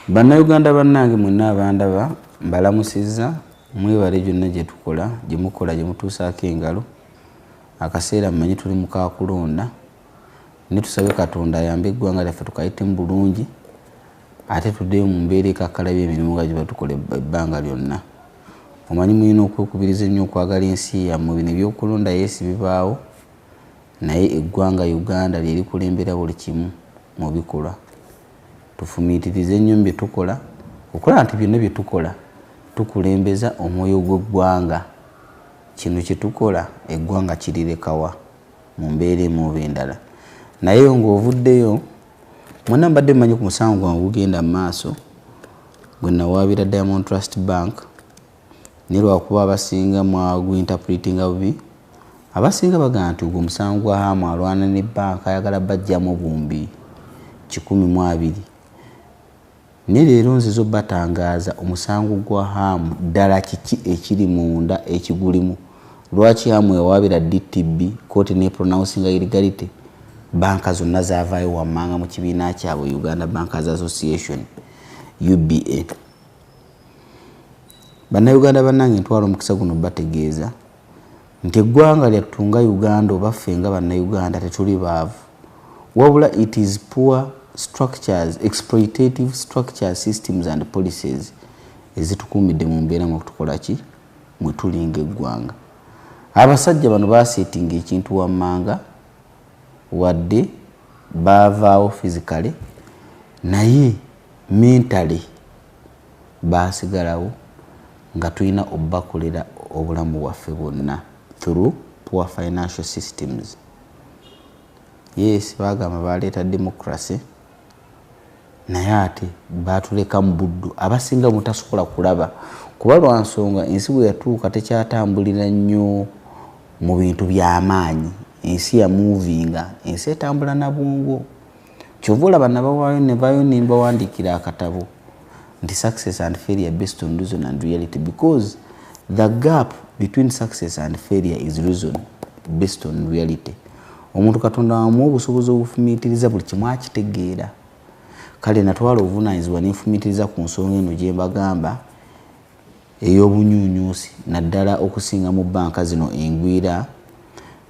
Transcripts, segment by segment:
Bannayuganda bannange mwenna abandaba mbalamusizza mwebale gyonna gye tukola gye mukola gye mutuusaako engalo akaseera mmanyi tuli mu kulonda ne tusabe Katonda ayambe eggwanga lyaffe tukayitemu bulungi ate tuddeyo mu mbeera ekakkalabya emirimu nga gye batukola ebbanga lyonna. Omanyi mulina okwekubiriza ennyo okwagala ensi yammwe. Bino ebyokulonda yeesi bibaawo naye eggwanga Uganda lye likulembera buli kimu mu bikolwa. Tufumiitirize ennyo bye tukola okola nti byonna bye tukola tukulembeza omwoyo gw'eggwanga. Kino kye tukola eggwanga kirirekawa mu mbeera emu oba endala. Naye ng'ovuddeyo mwonna mbadde mmanyi ku musango gwange gugenda mu maaso gwe nawaabira Diamond Trust Bank ne lwakuba abasinga mwaguinterpretinga bubi. Abasinga bagamba nti ogwo omusango gwa Ham alwana ne banka ayagala bajjamu bumbi 120. Ne leero nzizo batangaaza omusango gwa Ham ddala kiki ekiri munda ekigulimu. Lwaki Ham yawawaabira DTB kooti ne pronouncing illegality. Banka zonna zaavaayo wammanga mu kibiina kyabwe Uganda Bankers Association UBA. Bannayuganda bannange ntwala omukisa guno bategeeza nti eggwanga lyattunga Uganda oba ffe nga bannayuganda tetuli baavu, wabula it is poor structures, exploitative structure systems and policies ezitukuumidde mu mbeera mwe tukola ki mwe tulinga eggwanga. Abasajja bano baaseetinga ekintu wammanga wadde baavaawo physically naye mentally baasigalawo nga tulina obbakolera obulamu bwaffe bwonna through poor financial systems. Yes, bagamba baleeta democracy naye ate baatuleka mu buddu abasinga mutasobola kulaba kuba lwa nsonga ensi bwe yatuuka tekyatambulira nnyo mu bintu by'amaanyi. Ensi ya movinga, ensi etambula na bwongo. Kyova olaba nabawaayo ne bayo ne bawandiikira akatabo nti success and failure based on reason and reality, because the gap between success and failure is reason based on reality. Omuntu Katonda wamuwa obusobozi obufumiitiriza buli kimu akitegeera. Kale natwala obuvunaanyizibwa n'enfumiitiriza ku nsonga eno gye mbagamba ey'obunyuunyuusi naddala okusinga mu banka zino engwira.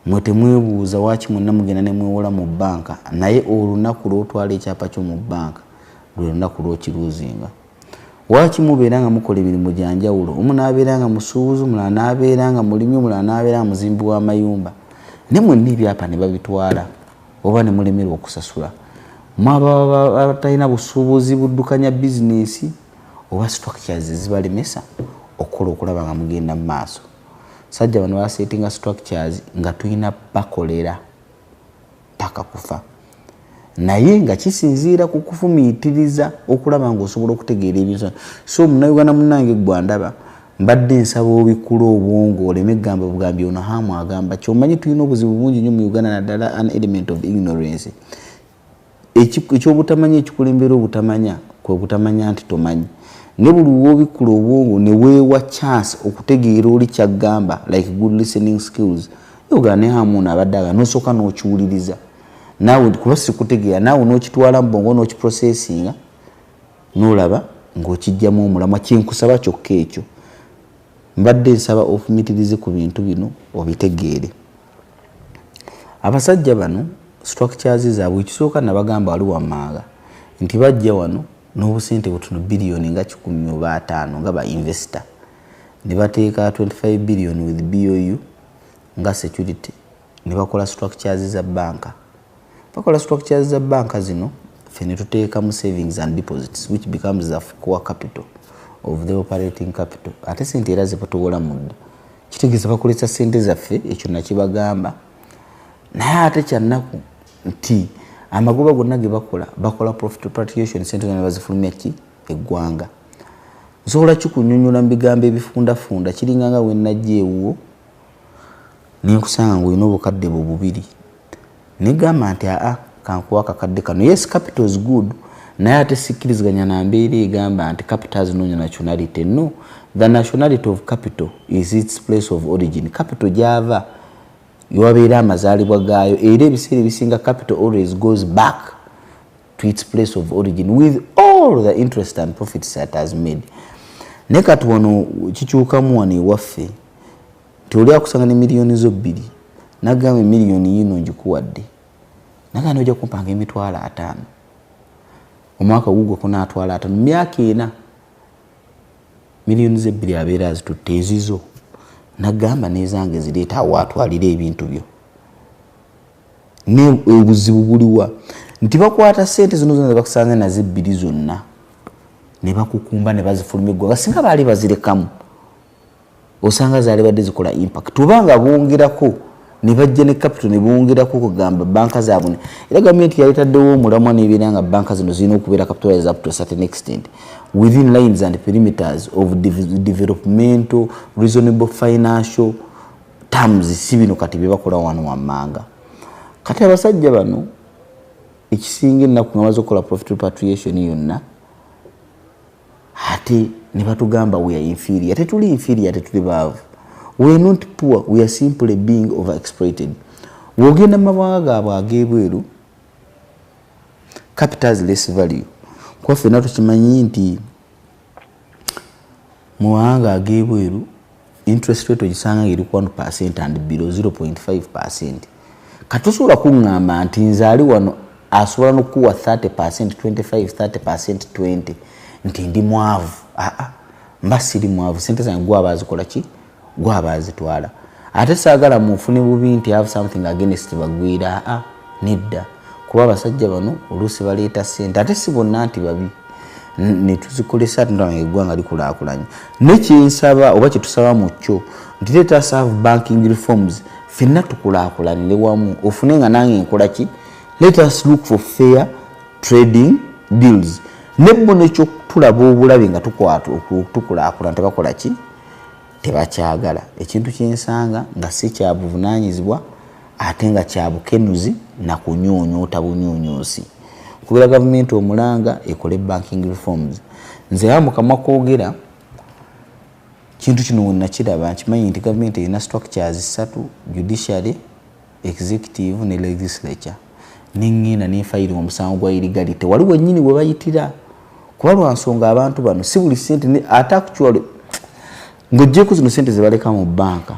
Mwe temwebuuza waaki mwenna mugenda ne mwewola mu banka naye olunaku lw'otwala ekyapa ky'omu banka lwe lunaku lw'okiruuzinga. Waaki mubeera nga mukola emirimu gya njawulo, omu n'abeera nga musuubuzi, omulala n'abeera nga mulimi, omulala n'abeera nga muzimbi w'amayumba, ne mwenna ebyapa ne babitwala oba ne mulemerwa okusasula. Mwaba abatalina busuubuzi buddukanya bizinesi oba structures zibalemesa okukola okulaba nga mugenda mu maaso. Sajja bano basetinga structures nga tulina bakolera paka kufa, naye nga kisinziira ku kufumiitiriza okulaba nga osobola okutegeera ebintu. So munnayuganda munnange gwandaba mbadde nsaba obikulu obwongo oleme gamba bugambi ono Ham agamba. Kyomanyi tulina obuzibu bungi nnyo mu Uganda naddala an element of ignorance. Ekyobutamanya ekikulembera obutamanya kwe butamanya nti tomanyi. Ne buli w'obikulu obwongo ne weewa chance okutegeera oli kyagamba like good listening skills. Yoga ne Ham abadde aga n'osooka n'okiwuliriza naawe kuba sikutegeera naawe n'okitwala mu bwongo n'okiprocessinga n'olaba ng'okijjamu omulamwa. Kyenkusaba kyokka ekyo. Mbadde nsaba ofumiitirize ku bintu bino obitegeere. Abasajja bano structures zaabwe ekisooka nabagamba wali wammanga nti bajja wano n'obusente butono biliyoni nga 10 oba 5 nga ba investor ne bateeka 25 billion with BOU nga security ne bakola structures za banka. Bakola structures za banka zino ffe ne tuteeka mu savings and deposits which becomes the core capital of the operating capital. Ate sente era zipatowola mudda kitegeeza bakolesa sente zaffe, ekyo nakibagamba. Naye ate kyannaku nti amagoba gonna ge bakola profit repatriation sente nga bazifulumya ki eggwanga. Nsobola kikunyonnyola mu bigambo ebifundafunda kiringa nga we najja ewuwo ne nkusanga ng'olina obukadde bubiri ne gamba nti kankuwa akakadde kano. Yes, capital is good naye ate sikkiriziganya na mbeera egamba nti capital has no nationality. No, the nationality of capital is its place of origin. Capital gyava yowabeera amazaalibwa gaayo era ebiseera ebisinga capital always goes back to its place of origin with all all the interest and profits that has made. Ne kati wano kikyukamu wano ewaffe nti oli akusanga ne miliyoni zo 2 nagamba miliyoni yino ngikuwadde nagamba ojja kumpanga emitwalo 5 omwaka gugwo kunaatwala 5 myaka 4 miliyoni ze 2 abeera azitutte ezizo nagamba nezange zireeta awo atwalira ebintu byo ne obuzibu buliwa nti bakwata sente zino zonna bakusanga na zibbiri zonna ne bakukumba ne bazifuluma eggwanga singa baali bazirekamu osanga zaali badde zikola impact tubanga bongerako ne bajja ne capital ne bongerako kugamba banka zaabwe era gavumenti yalitaddewo omulamwa n'ebeera nga banka zino zirina okubeera capitalized up to a certain extent within lines and perimeters of developmental reasonable financial terms si bino kati bye bakola wano wammanga kati abasajja bano ekisinga ennaku nga bamaze okukola profit repatriation yonna ate ne batugamba we are inferior ate tuli inferior ate tuli baavu we are not poor we are simply being overexploited wogenda mu mawanga gaabwe ag'ebweru capital has less value kuba ffenna tukimanyi nti mu mawanga ag'ebweru interest rate ogisanga eri 1% and below 0.5%. kati tosobola kuŋŋamba nti nzaali wano asobola n'okuwa 30%, 25%, 30%, 20% nti ndi mwavu. Mba siri mwavu, sente zange gwaba azikola ki? Gwaba azitwala. Ate saagala mufune bubi nti have something against bagwira. Nedda. Kuba abasajja bano oluusi baleeta sente. Ate si bonna nti babi. Ne tuzikolesa tundanga eggwanga likulaakulanye. Nekyensaba oba kyetusaba mu kyo nti let us have banking reforms. Ffenna tukulaakulanire wamu. Ofune nga nange nkola ki? Let us look for fair trading deals. Nebbo nekyo tulaba obulabe nga tukulaakulana tebakola ki? Tebakyagala. Ekintu kyensanga nga si kya buvunaanyizibwa ate nga kya bukenuzi na kunyonyoota bunyonyoosi. Kubera gavumenti omulanga ekole banking reforms. Nze hamu kama kwogera kintu kino nakiraba nkimanyi nti gavumenti erina structures 3: judiciary, executive ne legislature. Ningina nefayiri omusango gwa illegality waliwo nnyini we bayitira kuba lwa nsonga abantu bano si buli sente ate actually ng'oggyeko zino sente ze baleka mu banka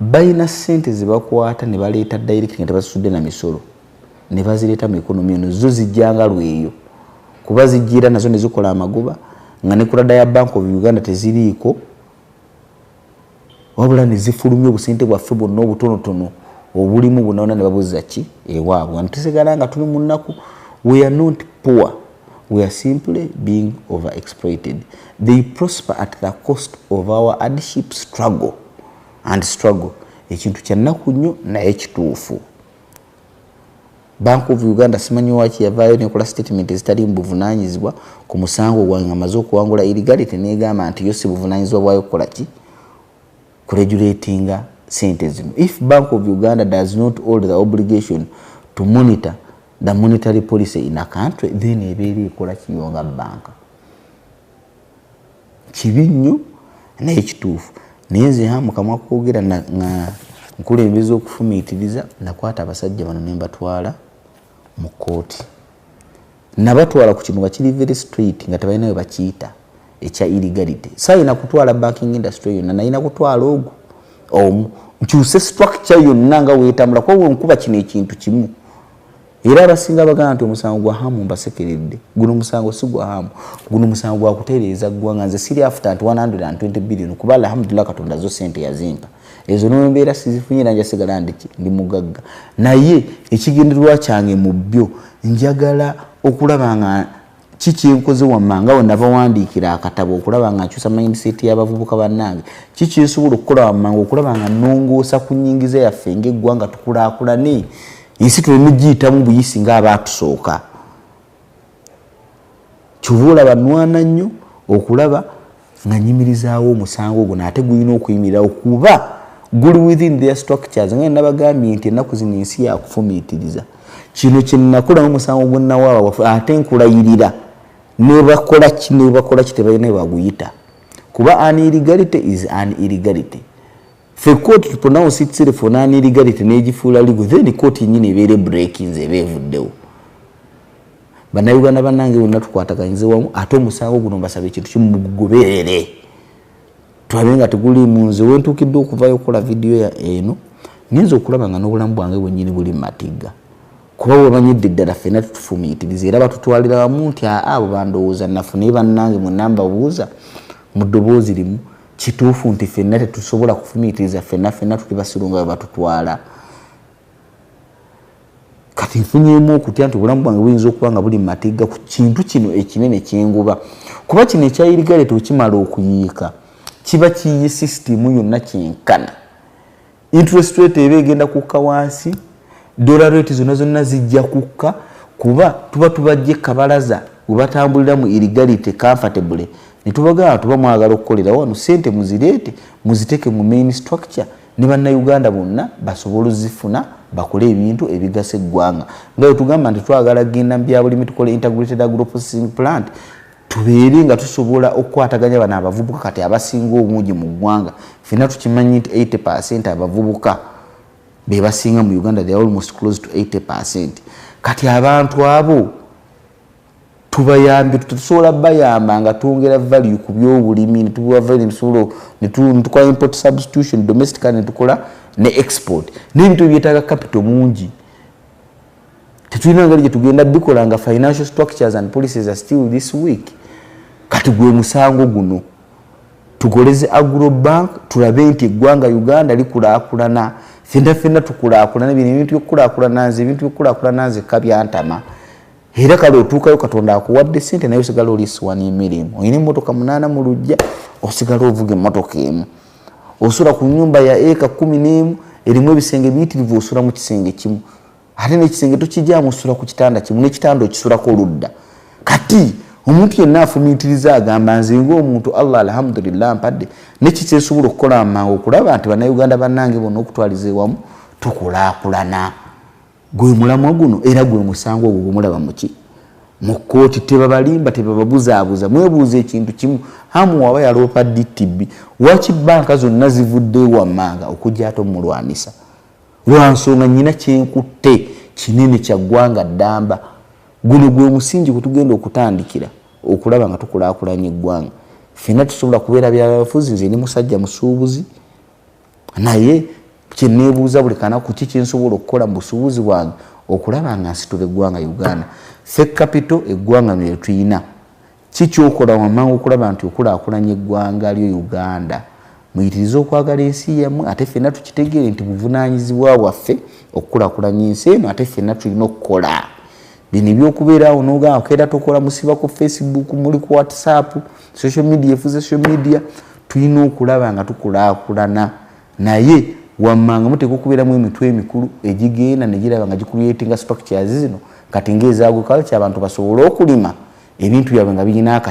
balina sente ze bakwata ne baleeta direct nga tebasudde na misolo ne bazireeta mu ekonomi eno zo zijjanga lweyo kuba zijjira nazo ne zikola amagoba nga ne kulada ya Bank of Uganda teziriiko wabula ne zifulumya obusente bwaffe bwonna obutonotono obulimu bunaona ne babuza ki ewaabwe ntusigala nga tuli mu nnaku. We are not poor, we are simply being overexploited. They prosper at the cost of our hardship struggle and struggle. Ekintu kya nnaku nnyo naye kituufu. Bank of Uganda simanyi waki yavaayo nekola statement ezitali mbuvunaanyizibwa ku musango gwange amaze okuwangula illegality negamba nti yo si buvunaanyizibwa bwayo kukola ki? Kuregulatinga sente zino. If Bank of Uganda does not hold the obligation to monitor the monetary policy in a country, then ebeera ekola kiyonga banka. Kibi nnyo naye kituufu. Naye nze hamu kamwa kwogera nga nkulembeza okufumiitiriza nakwata abasajja bano ne mbatwala mu kooti. Nabatwala ku kintu nga kiri very straight nga tebalina we bakiyita ekya illegality. Sayina kutwala banking industry yonna nayina kutwala ogwo nkyuse structure yonna nga weetambula kuba nkuba kino ekintu kimu. Era abasinga bagamba nti omusango gwa Hamu mbasekeredde. Guno musango si gwa Hamu. Guno musango gwa kutereeza ggwanga nze siri after 120 billion kuba alhamdulillah Katonda zo sente yazimpa. Ezo n'embeera sizifunye nanja sigala ndi mugagga. Naye ekigendererwa kyange mu byo njagala okulaba nga kiki enkoze wammanga wonna bawandiikira akatabo okulaba nga nkyusa mindset y'abavubuka bannange kiki esobola okukola wammanga okulaba nga nnongoosa ku nnyingiza yaffe ng'eggwanga tukulaakulane ensi tuleme giyitamu buyisi ng'abaatusooka. Kyova olaba nnwana nnyo okulaba nga nnyimirizaawo omusango ogwo naate gulina okuyimirirawo kuba guli within their structures nga nabagambye nti ennaku zino ensi yakufumiitiriza. Kino kye nnakola n'omusango gwe nnawaaba waffe ate nkulayirira nebakola ki tebalina baguyita kuba an illegality is an illegality. Fe court to pronounce itself on an illegality negifuula legal then court nyine ebeere breakings eba evuddewo. bannayuganda bannange bonna tukwataganyize wamu ate omusango guno mbasaba ekintu kimu mugugoberere tulabe nga teguli munze wentuukidde okuvayo okukola vidiyo eno nyinza okulaba nga n'obulamu bwange bwennyini buli matigga kuba bwebamanyidde ddala ffenna tutufumiitiriza era batutwalira wamu nti abo bandowooza naffe naye bannange mwenna mbabuuza mu ddoboozi limu kituufu nti ffenna tetusobola kufumiitiriza ffenna tuli basiru nga bwe batutwala kati nfunyeemu okutya nti obulamu bwange buyinza okuba nga buli matigga ku kintu kino ekinene kyenguba kuba kino ekyayirigale tekimala okuyiika kiba kiyiye sisitimu yonna kyenkana interest rate eba egenda kukka wansi dollar rate zonna zijja kukka kuba tuba tubajje kabalaza webatambulira mu illegality comfortable netubagamba tuba mwagala okukolera wano sente muzireete muziteke mu main structure ne bannayuganda bonna basobola zifuna bakole ebintu ebigasa eggwanga nga tugamba nti twagala genda byabulimi tukole integrated agro processing plant tubeere nga tusobola okukwataganya bano abavubuka kati abasinga obungi mu ggwanga ffenna tukimanyi nti 80% abavubuka be basinga mu Uganda, they are almost close to 80%. Kati abantu abo tubayambi tusobola bayamba nga tuongera value ku byobulimi ne tuwa value nsulo ne tukwa import substitution domestic ne tukola ne export n'ebintu byetaga capital mungi tetulina ngali gye tugenda bikola nga financial structures and policies are still this week kati gwe musango guno tugoleze agro bank tulabe nti eggwanga Uganda likulaakulana ffenna tukulaakulana ebintu byokkulaakulana nze kabyantama era kale otuukayo Katonda akuwadde ssente naye osigala oliswa n'emirimu olina emmotoka 8 mu lujja osigala ovuga emmotoka emu osula ku nnyumba ya eka 11 erimu ebisenge biyitirivu osula mu kisenge kimu ate n'ekisenge tokijjaamu osula ku kitanda kimu n'ekitanda okisulako oludda kati omuntu yenna afumiitiriza agamba nze ng'omuntu Allah alhamdulillah mpadde nekikyesobola okukola amangu okulaba nti bannayuganda bannange bonna okutwaliza ewamu tukulaakulana gwe mulamwa guno era gwe musango ogwo gumulaba muki mu kkooti tebabalimba tebababuzaabuza mwebuuza ekintu kimu hamu waba yaloopa DTB waki banka zonna zivudde wammanga okujja ate omulwanisa lwa nsonga nnyina kyenkutte kinene kya ggwanga ddamba guno gwe musingi gwe tugenda okutandikira okulaba nga tukulaakulanya eggwanga ffenna tusobola kubeera byabafuzi nze ni musajja musuubuzi naye kyeneebuuza buli kanaku ki kyensobola okukola mu busuubuzi bwange okulaba nga nsitula eggwanga Uganda ffe capital eggwanga lye tuyina kikyokola wamangu okulaba nti okulaakulanya eggwanga lyo Uganda muyitiriza okwagala ensi yammwe ate ffenna tukitegeere nti buvunaanyizibwa bwaffe okukulaakulanya ensi eno ate ffenna tulina okukola bino ebyokubeerawo n'ogamba keera tokola musiba ku Facebook muli ku WhatsApp social media efuze social media tulina okulaba nga tukulaakulana naye wammanga muteeka okubeeramu emitwe emikulu egigenda negiraba nga gicreatinga structures zino kati ng'eza agriculture abantu basobole okulima ebintu byabwe nga birina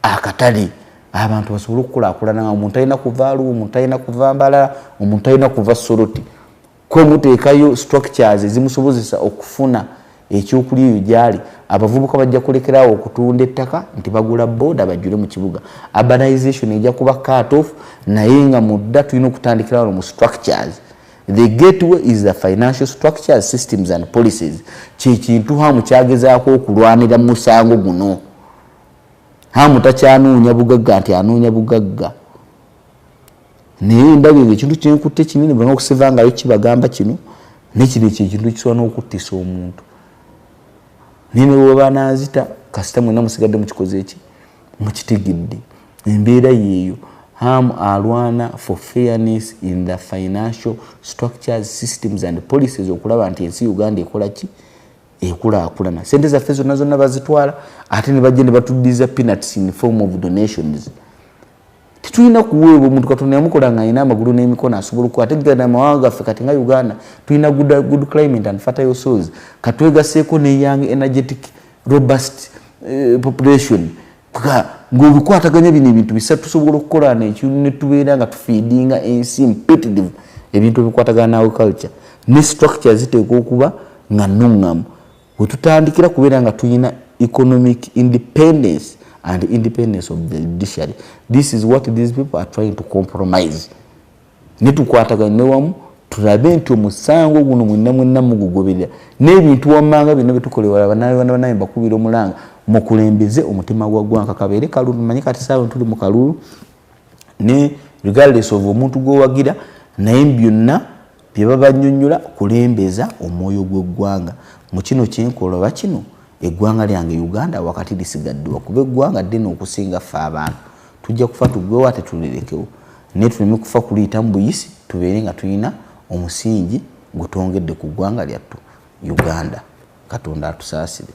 akatale abantu basobole okukulaakulana nga omuntu alina kuva Arua omuntu alina kuva Mbalala omuntu alina kuva Soroti ko muteekayo structures ezimusobozesa okufuna ekyokulya eyo gyali abavubuka bajja kulekerawo okutunda ettaka nti bagula boda bajjule mu kibuga urbanization ejja kuba cut off naye nga mudda tulina okutandikirawo mu structures. The gateway is the financial structures, systems and policies. Kintu hamu kyagezaako okulwanira mu musango guno. Hamu takyanoonya bugagga nti anoonya bugagga. Naye ndabye ekintu kyenkutte kinene banga okusivangayo kibagamba kino nekino ekintu kisobola n'okuttisa omuntu. Nene bw'obanazita kasita mwena musigadde mu kikoze eki mukitegedde embeera yeeyo. Ham alwana for fairness in the financial structures, systems and policies okulaba nti ensi Uganda ekola ki ekulaakulana. Sente zaffe zonna bazitwala ate ne bajja ne batuddiza peanuts in form of donations. Tetulina kuweebwa omuntu Katonda yamukola nga alina amagulu n'emikono asobola okwategana amawanga gaffe kati nga Uganda tulina good climate and fertile soils katwegaseeko ne young energetic robust population ng'obikwataganya bino ebintu bisatu tusobola okukola n'ekintu ne tubeera nga tufiidinga ensi competitive ebintu ebikwatagana na agriculture ne structure ziteekwa okuba nga nnuŋŋamu we tutandikira kubeera nga tulina economic independence and independence of the judiciary. This is what these people are trying to compromise. Netukwataganya wamu tulabe nti omusango guno mwenna mugugoberera n'ebintu wammanga byonna byetukolera bannayuganda bakubira omulanga mukulembeze omutima gwa ggwanga kabeere kalulu. Manyi kati saawa tuli mu kalulu ne regardless of omuntu gwowagira naye byonna bye babannyonnyola kulembeza omwoyo gw'eggwanga mu kino kyenkola oba kino eggwanga lyange Uganda wakati lisigaddewa kuba eggwanga ddene okusinga ffe abantu tujja kufa tuggwewo ate tulirekewo naye tuleme kufa kuliyita mu buyisi tubeere nga tulina omusingi gutongedde ku ggwanga lyattu Uganda. Katonda atusaasire.